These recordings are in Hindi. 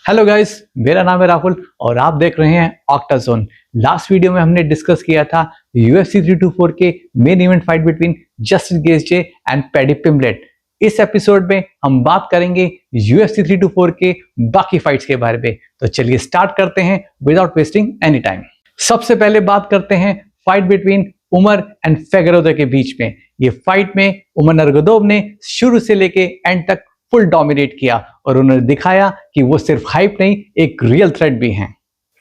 हेलो गाइस, मेरा नाम है राहुल और आप देख रहे हैं ऑक्टाजोन। लास्ट वीडियो में हमने डिस्कस किया था UFC 324 के main event fight between Justin Gaethje and Paddy Pimblett. इस एपिसोड में हम बात करेंगे UFC 324 के बाकी फाइट्स के बारे में। तो चलिए स्टार्ट करते हैं विदाउट वेस्टिंग एनी टाइम। सबसे पहले बात करते हैं फाइट बिटवीन उमर एंड फेगरोदो के बीच में। ये फाइट में उमर नरगोदोव ने शुरू से लेके एंड तक फुल डोमिनेट किया और उन्होंने दिखाया कि वो सिर्फ हाइप नहीं, एक रियल थ्रेट भी हैं।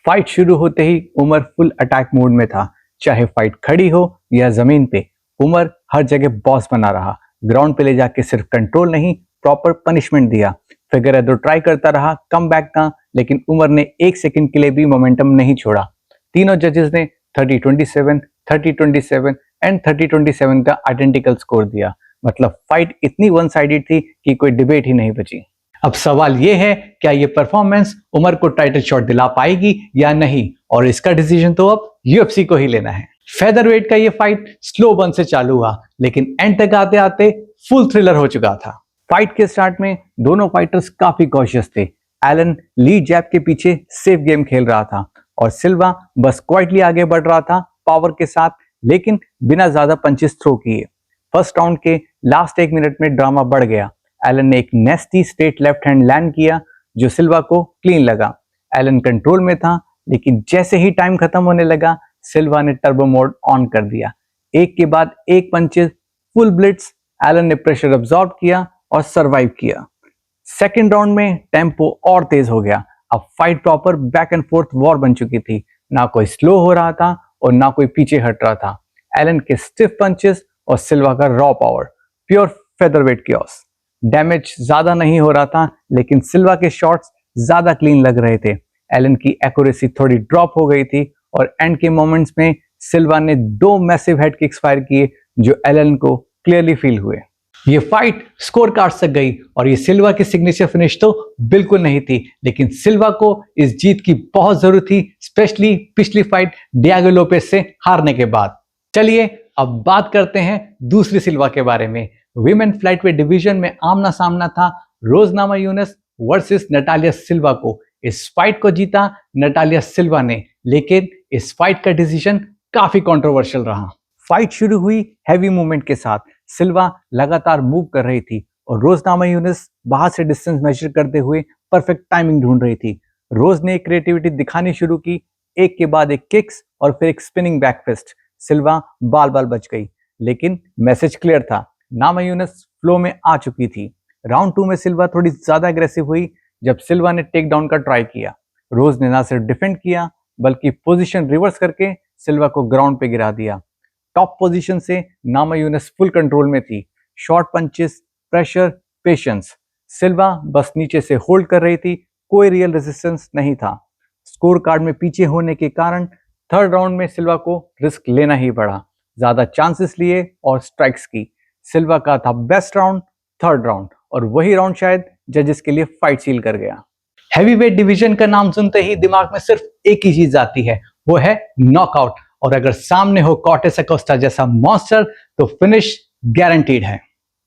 फाइट शुरू होते ही उमर फुल अटैक मोड में था। चाहे फाइट खड़ी हो या जमीन पे, उमर हर जगह बॉस बना रहा। ग्राउंड पे ले जाके सिर्फ कंट्रोल नहीं, प्रॉपर पनिशमेंट दिया। फिगरेडो ट्राई करता रहा कम बैक का, लेकिन उमर ने एक सेकंड के लिए भी मोमेंटम नहीं छोड़ा। तीनों जजेस ने 30-27, 30-27 एंड 30-27 का आइडेंटिकल स्कोर दिया। मतलब फाइट इतनी वन साइडेड थी कि कोई डिबेट ही नहीं बची। अब सवाल यह है, क्या ये परफॉर्मेंस उमर को टाइटल शॉट दिला पाएगी या नहीं, और इसका डिसीजन तो अब UFC को ही लेना है। फेदरवेट का ये फाइट स्लो बर्न से चालू हुआ, लेकिन एंड तक आते आते फुल थ्रिलर हो चुका था। फाइट के स्टार्ट में दोनों फाइटर्स काफी कॉशियस थे। एलन लीड जैब के पीछे सेफ गेम खेल रहा था और सिल्वा बस क्वाइटली आगे बढ़ रहा था पावर के साथ, लेकिन बिना ज्यादा पंचेस थ्रो किए। फर्स्ट राउंड के लास्ट 1 मिनट में ड्रामा बढ़ गया। एलन ने एक नेस्टी स्ट्रेट लेफ्ट हैंड लैंड किया जो सिल्वा को क्लीन लगा। एलन कंट्रोल में था, लेकिन जैसे ही टाइम खत्म होने लगा, सिल्वा ने टर्बो मोड ऑन कर दिया। एक के बाद एक पंचेस, फुल ब्लिट्स। एलन ने प्रेशर अब्सॉर्ब किया और सरवाइव किया। सेकेंड राउंड में टेम्पो और तेज हो गया। अब fight proper back and fourth war बन चुकी थी। ना कोई स्लो हो रहा था और ना कोई पीछे हट रहा था। एलन के स्टिफ पंचेस और सिल्वा का raw power, pure featherweight chaos. Damage ज्यादा नहीं हो रहा था, लेकिन सिल्वा के शॉट्स ज्यादा क्लीन लग रहे थे। एलन की एक्यूरेसी थोड़ी ड्रॉप हो गई थी और एंड के मोमेंट्स में सिल्वा ने 2 मैसिव हेड किक्स फायर किए जो एलन को क्लियरली फील हुए। ये फाइट स्कोर कार्ड तक गई और ये सिल्वा की सिग्नेचर फिनिश तो बिल्कुल नहीं थी, लेकिन सिल्वा को इस जीत की बहुत जरूरत थी, स्पेशली पिछली फाइट डिएगो लोपेज से हारने के बाद। चलिए अब बात करते हैं दूसरी सिल्वा के बारे में। विमेन फ्लाइटवेट डिवीजन में आमना सामना था रोज नामायूनस वर्सेस नटालिया सिल्वा को। इस फाइट को जीता नटालिया सिल्वा ने, लेकिन इस फाइट का डिसीजन काफी कंट्रोवर्शियल रहा। फाइट शुरू हुई हैवी मूवमेंट के साथ। सिल्वा लगातार मूव कर रही थी और रोज नामायूनस बाहर से डिस्टेंस मेजर करते हुए परफेक्ट टाइमिंग ढूंढ रही थी। रोज ने क्रिएटिविटी दिखानी शुरू की, एक के बाद एक किक्स और फिर एक स्पिनिंग बैक फिस्ट। सिल्वा बाल बाल बच गई, लेकिन मैसेज क्लियर था। नामायूनस फ्लो में आ चुकी थी। राउंड 2 में सिल्वा थोड़ी ज्यादा अग्रेसिव हुई जब सिल्वा ने टेक डाउन का ट्राई किया। रोज ने ना सिर्फ डिफेंड किया, बल्कि पोजीशन रिवर्स करके सिल्वा को ग्राउंड पे गिरा दिया। टॉप पोजीशन से नामायूनस फुल कंट्रोल में थी। Short punches, pressure, patience. Silva बस नीचे से होल्ड कर रही थी, कोई रियल रेजिस्टेंस नहीं था। स्कोर कार्ड में पीछे होने के कारण थर्ड राउंड में सिल्वा को रिस्क लेना ही पड़ा। ज्यादा चांसेस लिए और स्ट्राइक्स की। सिल्वा का था बेस्ट राउंड, थर्ड राउंड, और वही राउंड शायद जजेस के लिए फाइट सील कर गया। हैवीवेट डिवीजन का नाम सुनते ही दिमाग में सिर्फ एक ही चीज आती है, वो है नॉकआउट। और अगर सामने हो कॉर्टेस अकोस्टा जैसा मॉन्स्टर तो फिनिश गारंटीड है।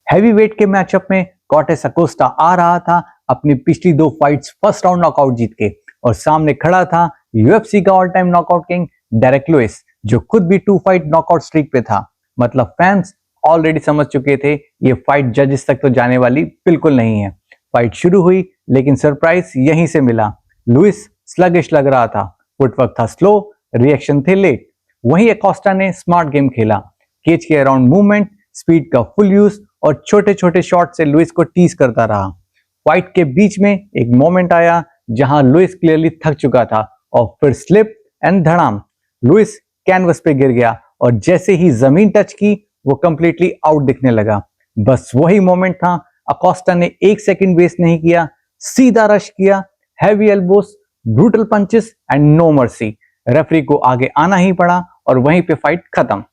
हैवीवेट के मैचअप में कॉर्टेस अकोस्टा आ रहा था अपनी पिछली 2 फाइट्स फर्स्ट राउंड नॉकआउट जीत के, और सामने खड़ा था UFC का all time knockout king Derrick Lewis, जो खुद भी 2 फाइट नॉकआउट स्ट्रीक पे था। मतलब फैंस ऑलरेडी समझ चुके थे ये फाइट जजेस तक तो जाने वाली बिल्कुल नहीं है। फाइट शुरू हुई, लेकिन सरप्राइज यहीं से मिला। लुइस स्लगिश लग रहा था, फुटवर्क था स्लो, रिएक्शन थे लेट। वहीं अकोस्टा ने स्मार्ट गेम खेला। केज के अराउंड मूवमेंट, स्पीड का फुल यूज और छोटे छोटे शॉट से लुइस को टीज करता रहा। फाइट के बीच में एक मोमेंट आया जहां लुइस क्लियरली थक चुका था और फिर स्लिप एंड धड़ाम, लुइस कैनवस पे गिर गया और जैसे ही जमीन टच की वो कंप्लीटली आउट दिखने लगा। बस वही मोमेंट था। अकोस्टा ने 1 सेकंड वेस्ट नहीं किया, सीधा रश किया। Heavy elbows, brutal punches and no mercy. Referee को आगे आना ही पड़ा और वहीं पे फाइट खत्म।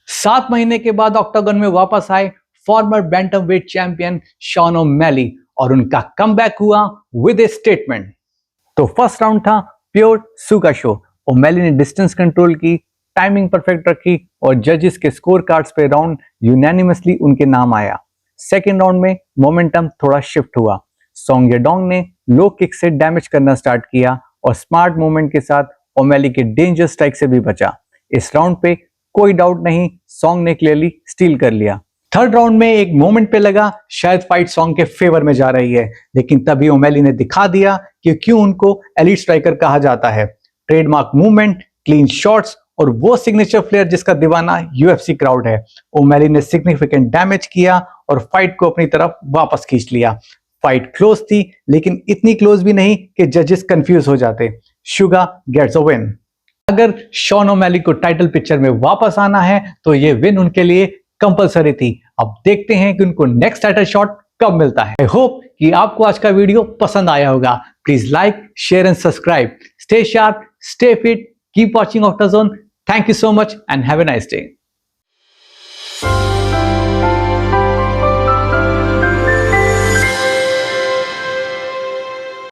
7 महीने के बाद ऑक्टागन में वापस आए farmer bantamweight champion Shawn O'Malley, और उनका कमबैक हुआ विद ए स्टेटमेंट। तो फर्स्ट राउंड था प्योर सुगा शो। ओमैली ने डिस्टेंस कंट्रोल की, टाइमिंग परफेक्ट रखी और जजेस के स्कोर कार्ड्स पे राउंड यूनानिमसली उनके नाम आया। सेकेंड राउंड में मोमेंटम थोड़ा शिफ्ट हुआ। सोंग येडोंग ने लो किक से डैमेज करना स्टार्ट किया और स्मार्ट मूवमेंट के साथ ओमैली के डेंजर स्ट्राइक से भी बचा। इस राउंड पे कोई डाउट नहीं, सॉन्ग ने क्लियरली स्टील कर लिया। थर्ड राउंड में एक मोमेंट पे लगा शायद फाइट सॉन्ग के फेवर में जा रही है, लेकिन तभी ओमैली ने दिखा दिया कि क्यों उनको एलीट स्ट्राइकर कहा जाता है। ट्रेडमार्क मूवमेंट, क्लीन शॉट्स और वो सिग्नेचर फ्लेयर जिसका दीवाना यूएफसी क्राउड है। ओमैली ने सिग्निफिकेंट डैमेज किया और फाइट को अपनी तरफ वापस खींच लिया। फाइट क्लोज थी, लेकिन इतनी क्लोज भी नहीं कि जजेस कंफ्यूज हो जाते। सुगा गेट्स अ विन। अगर शॉन ओमैली को टाइटल पिक्चर में वापस आना है तो ये विन उनके लिए कंपलसरी थी। अब देखते हैं कि उनको नेक्स्ट टाइटल शॉट कब मिलता है। आई होप कि आपको आज का वीडियो पसंद आया होगा। Please like, share and subscribe. Stay sharp, stay fit, keep watching Octazone. Thank you so much and have a nice day.